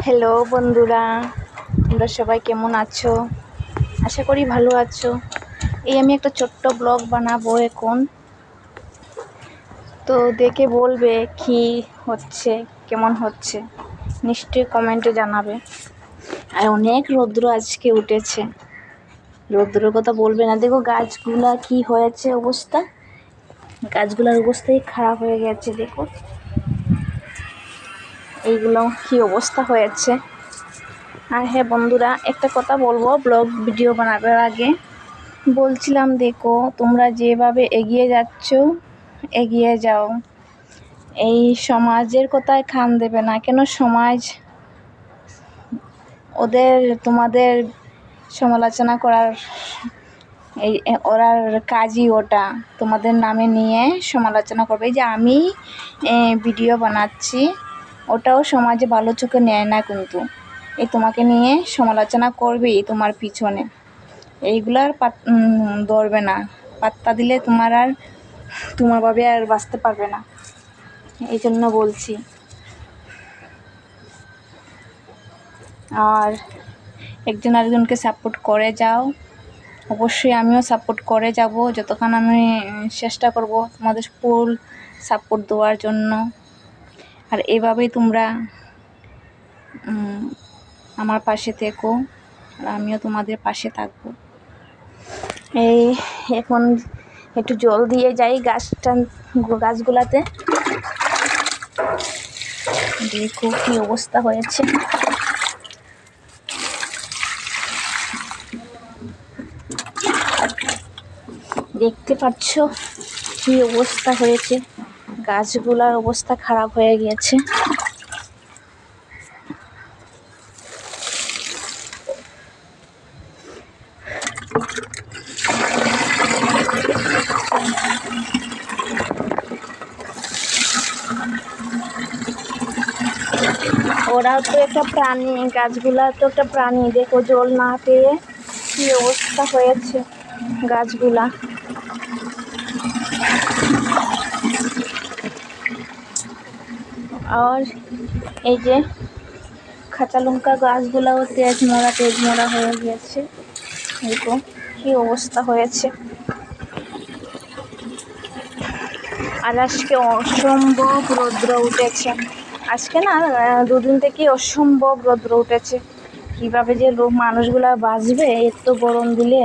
Hello বন্ধুরা, তোমরা সবাই কেমন আছো? আশা করি ভালো আছো। আমি একটা ছোট্ট ব্লগ বানাবো এখন, তো দেখে বলবে কি হচ্ছে, কেমন হচ্ছে, নিশ্চয়ই কমেন্টে জানাবে। আর অনেক রৌদ্র আজকে উঠেছে, রৌদ্রের কথা বলবে না। দেখো গাছগুলা কি হয়েছে অবস্থা, গাছগুলোর অবস্থাই খারাপ হয়ে গেছে। দেখো এইগুলো কি অবস্থা হয়েছে। আর হ্যাঁ বন্ধুরা, একটা কথা বলবো, ব্লগ ভিডিও বানাবার আগে বলছিলাম, দেখো তোমরা যেভাবে এগিয়ে যাচ্ছ এগিয়ে যাও। এই সমাজের কথায় কান দেবে না, কেন সমাজ তোমাদের সমালোচনা করার ওরার কাজই ওটা, তোমাদের নামে নিয়ে সমালোচনা করবে। এই যে আমি ভিডিও বানাচ্ছি, ওটাও সমাজে ভালো চোখে নেয় না, কিন্তু এই তোমাকে নিয়ে সমালোচনা করবেই তোমার পিছনে। এইগুলার ধরবে না, পাত্তা দিলে তোমার ভাবে আর বাঁচতে পারবে না। এই জন্য বলছি। আর একজন আরেকজনকে সাপোর্ট করে যাও, অবশ্যই আমিও সাপোর্ট করে যাব, যতক্ষণ আমি চেষ্টা করব তোমাদের ফুল সাপোর্ট দেওয়ার জন্য। আর এভাবেই তোমরা আমার পাশে থেকো, আর আমিও তোমাদের পাশে থাকবো। এখন একটু জল দিয়ে যাই গাছগুলাতে। দেখো কি অবস্থা হয়েছে, দেখতে পাচ্ছ কি অবস্থা হয়েছে, গাছগুলার অবস্থা খারাপ হয়ে গিয়েছে। ওরাও তো একটা প্রাণী, গাছগুলা তো একটা প্রাণী। দেখো জল না পেয়ে কি অবস্থা হয়েছে গাছগুলা। আর এই যে কাঁচা লঙ্কা গাছগুলাও তেজ মরা হয়ে গেছে। দেখো কি অবস্থা হয়েছে। আর আজকে অসম্ভব রৌদ্র উঠেছে, আজকে না দুদিন থেকে অসম্ভব রৌদ্র উঠেছে। কিভাবে যে মানুষগুলা বাঁচবে এত গরম দিলে।